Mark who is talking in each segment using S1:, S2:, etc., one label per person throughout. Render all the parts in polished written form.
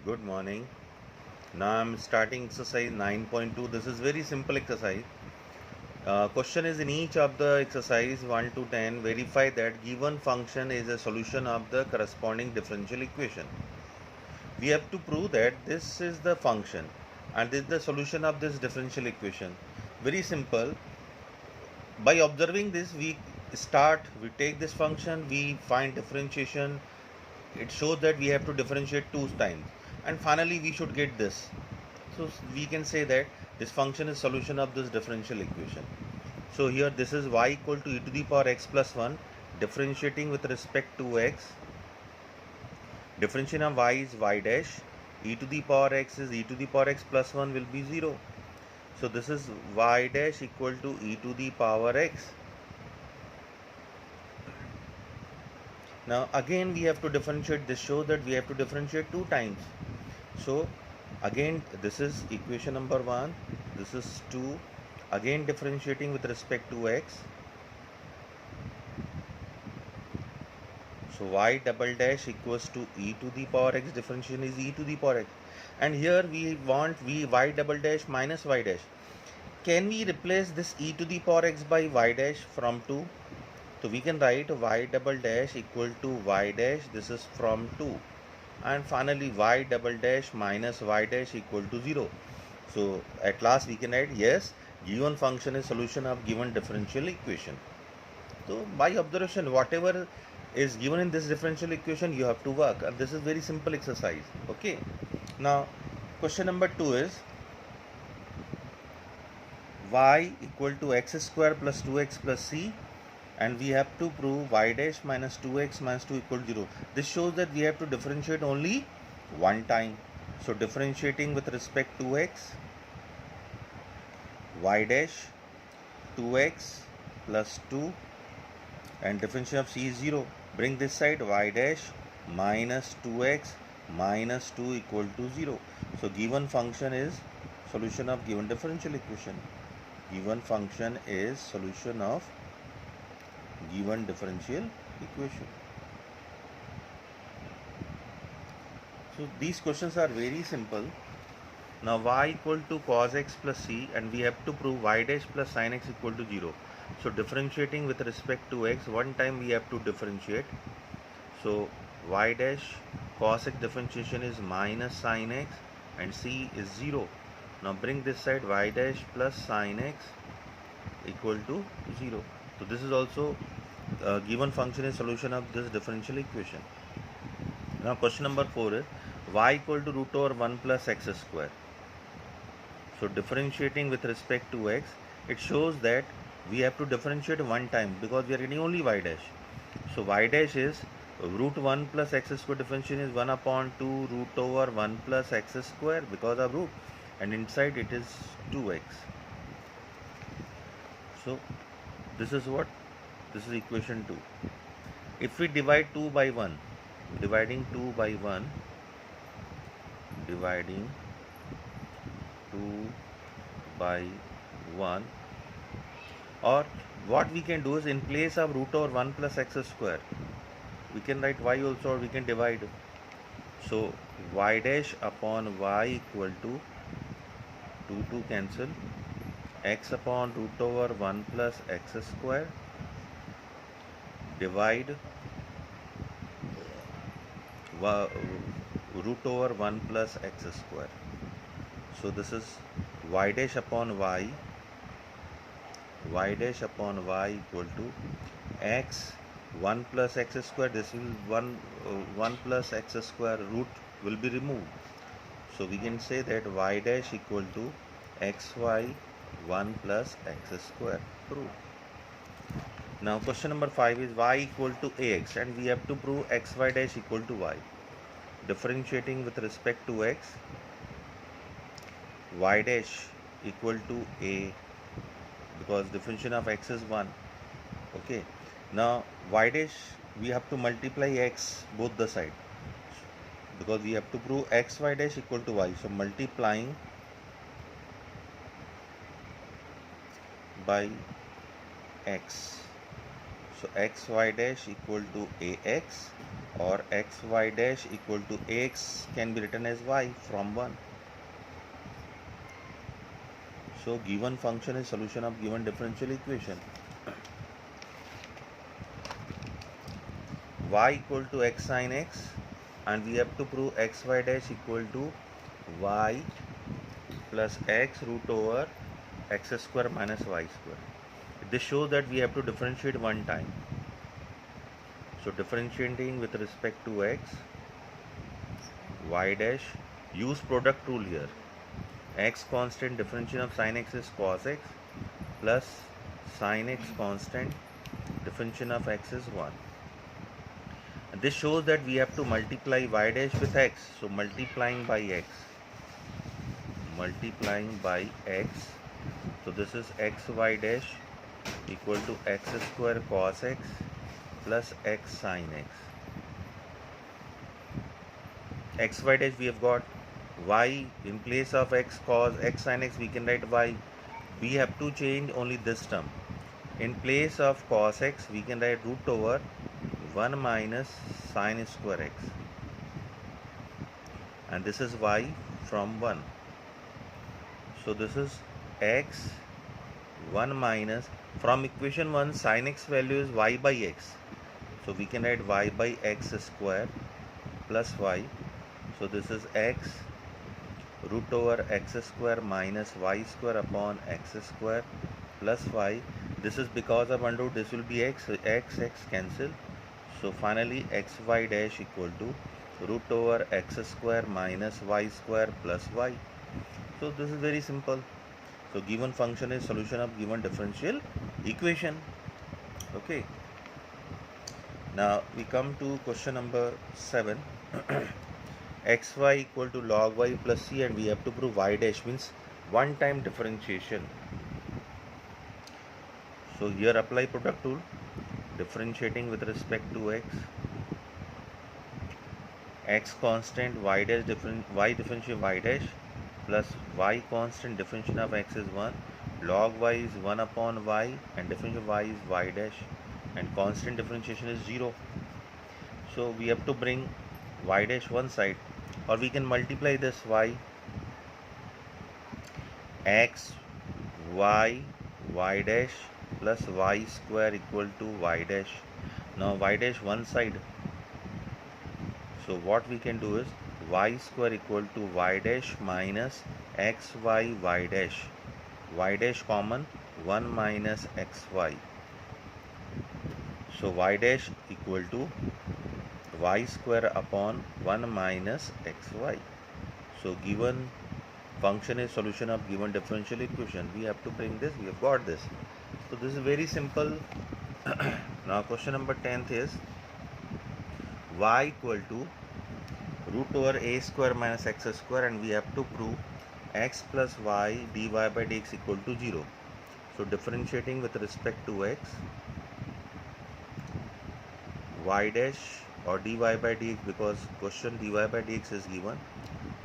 S1: Good morning. Now I'm starting exercise 9.2. This is very simple exercise. Question is in each of the exercise 1 to 10, verify that given function is a solution of the corresponding differential equation. We have to prove that this is the function and this is the solution of this differential equation. Very simple. By observing this, we take this function, we find differentiation. It shows that we have to differentiate two times, and finally we should get this. So we can say that this function is solution of this differential equation. So here this is y equal to e to the power x plus 1, differentiating with respect to x. Differentiation of y is y dash, e to the power x is e to the power x plus 1 will be 0. So this is y dash equal to e to the power x. Now again we have to differentiate. This shows that we have to differentiate two times. So again this is equation number 1, this is 2, again differentiating with respect to x. So y double dash equals to e to the power x, differentiation is e to the power x, and here we want y double dash minus y dash. Can we replace this e to the power x by y dash from 2? So we can write y double dash equal to y dash, this is from 2, and finally y double dash minus y dash equal to 0. So at last we can write, yes, given function is solution of given differential equation. So by observation, whatever is given in this differential equation you have to work, and this is very simple exercise. Okay, now question number 2 is y equal to x square plus 2x plus c, and we have to prove y dash minus 2x minus 2 equal to 0. This shows that we have to differentiate only one time. So differentiating with respect to x, y dash 2x plus 2, and differentiation of c is 0. Bring this side, y dash minus 2x minus 2 equal to 0. So given function is solution of given differential equation. Given function is solution of given differential equation. So these questions are very simple. Now y equal to cos x plus c, and we have to prove y dash plus sin x equal to 0. So differentiating with respect to x, one time we have to differentiate. So y dash cos x differentiation is minus sin x, and c is 0. Now bring this side, y dash plus sin x equal to 0. So this is also given function is solution of this differential equation. Now question number 4 is y equal to root over 1 plus x square. So differentiating with respect to x, it shows that we have to differentiate one time because we are getting only y dash. So y dash is root 1 plus x square, differentiation is 1 upon 2 root over 1 plus x square because of root, and inside it is 2x. So this is what? This is equation 2. If we divide 2 by 1, dividing 2 by 1, dividing 2 by 1, or what we can do is in place of root over 1 plus x square, we can write y also, or we can divide. So y dash upon y equal to 2 cancel, x upon root over 1 plus x square, divide root over 1 plus x square. So this is y dash upon y upon y equal to x 1 plus x square. This will 1 plus x square, root will be removed. So we can say that y dash equal to xy 1 plus x square. Prove. Now question number 5 is y equal to ax, and we have to prove xy dash equal to y. Differentiating with respect to x, y dash equal to a, because differentiation of x is 1. Okay, now y dash we have to multiply x both the side, because we have to prove xy dash equal to y. So multiplying by x, so xy dash equal to ax, or xy dash equal to ax can be written as y from 1. So given function is solution of given differential equation. Y equal to x sin x, and we have to prove xy dash equal to y plus x root over x square minus y square. This shows that we have to differentiate one time. So differentiating with respect to x, y dash, use product rule here. X constant, differentiation of sin x is cos x, plus sin x constant, differentiation of x is 1. And this shows that we have to multiply y dash with x. So multiplying by x. So this is xy dash equal to x square cos x plus x sin x. Xy dash we have got y in place of x cos x sin x, we can write y. We have to change only this term. In place of cos x, we can write root over 1 minus sin square x. And this is y from 1. So this is x 1 minus, from equation 1 sin x value is y by x. So we can write y by x square plus y. So this is x root over x square minus y square upon x square plus y. This is because of under root, this will be x cancel. So finally xy dash equal to root over x square minus y square plus y. So this is very simple. So given function is solution of given differential equation. Okay. Now we come to question number 7. xy equal to log y plus c, and we have to prove y dash means one time differentiation. So here apply product rule, differentiating with respect to x constant y dash y differentiate y dash plus y constant differentiation of x is 1, log y is 1 upon y, and differentiation of y is y dash, and constant differentiation is 0. So we have to bring y dash one side, or we can multiply this y, x y y dash plus y square equal to y dash. Now y dash one side. So what we can do is y square equal to y dash minus xy y dash common 1 minus xy. So y dash equal to y square upon 1 minus xy. So given function is solution of given differential equation, we have to bring this, we have got this. So this is very simple. Now question number 10th is y equal to root over a square minus x square, and we have to prove x plus y dy by dx equal to 0. So differentiating with respect to x, y dash or dy by dx, because question dy by dx is given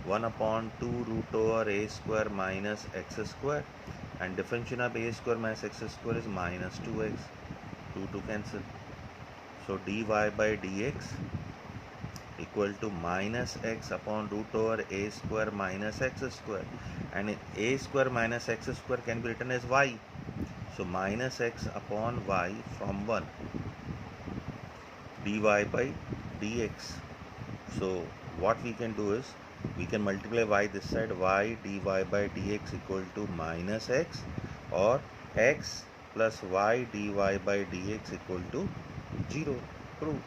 S1: 1 upon 2 root over a square minus x square, and differentiation of a square minus x square is minus 2x, 2 to cancel. So dy by dx equal to minus x upon root over a square minus x square, and a square minus x square can be written as y. So minus x upon y from 1 dy by dx. So what we can do is we can multiply y this side, y dy by dx equal to minus x, or x plus y dy by dx equal to 0. Prove.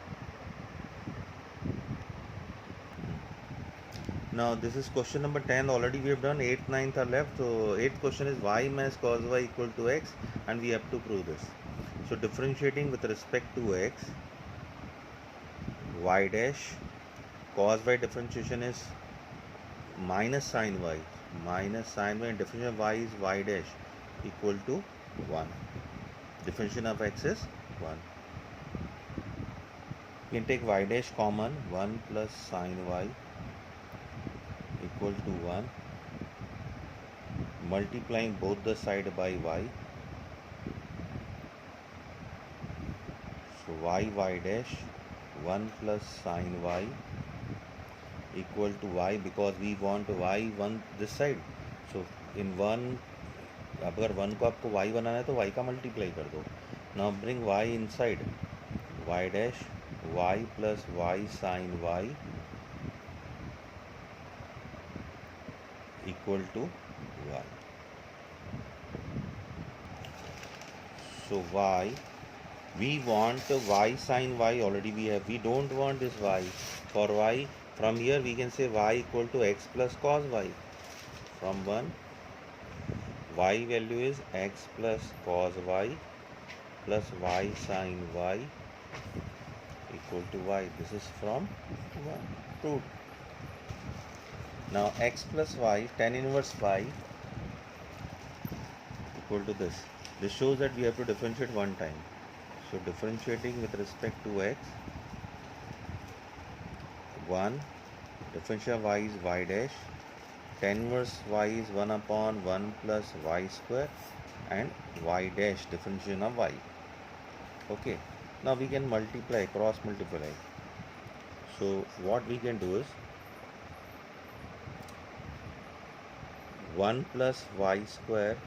S1: Now this is question number 10. Already we have done 8th, 9th are left. So 8th question is y minus cos y equal to x, and we have to prove this. So differentiating with respect to x, y dash cos y differentiation is minus sin y, and differentiation of y is y dash equal to 1. Differentiation of x is 1. You can take y dash common, 1 plus sin y equal to 1, multiplying both the side by y. So y dash 1 plus sine y equal to y, because we want y one this side. So in 1, अगर 1 को आपको y बनाना है तो y का multiply कर दो. Now bring y inside, y dash y plus y sine y equal to y. So y, we want y sine y, already we have, we don't want this y. For y, from here we can say y equal to x plus cos y. From 1, y value is x plus cos y plus y sine y equal to y. This is from 1 to. Now x plus y, tan inverse y equal to this. This shows that we have to differentiate one time. So differentiating with respect to x, 1, differential of y is y dash, tan inverse y is 1 upon 1 plus y square, and y dash differentiation of y. Okay, now we can multiply, cross multiply. So what we can do is 1 plus y square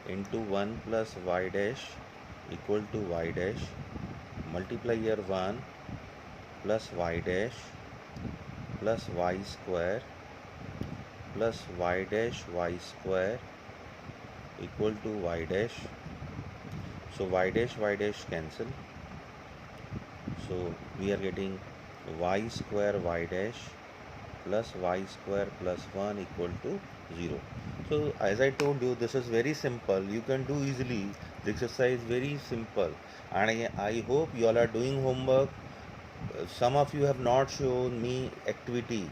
S1: into 1 plus y dash equal to y dash, multiply here 1 plus y dash plus y square plus y dash y square equal to y dash. So y dash cancel. So we are getting y square y dash plus y square plus 1 equal to 0. So as I told you, this is very simple. You can do easily. The exercise is very simple, and I hope you all are doing homework. Some of you have not shown me activity,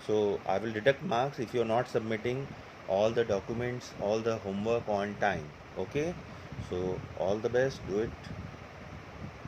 S1: so I will deduct marks if you are not submitting all the documents, all the homework on time. Okay, so all the best, do it.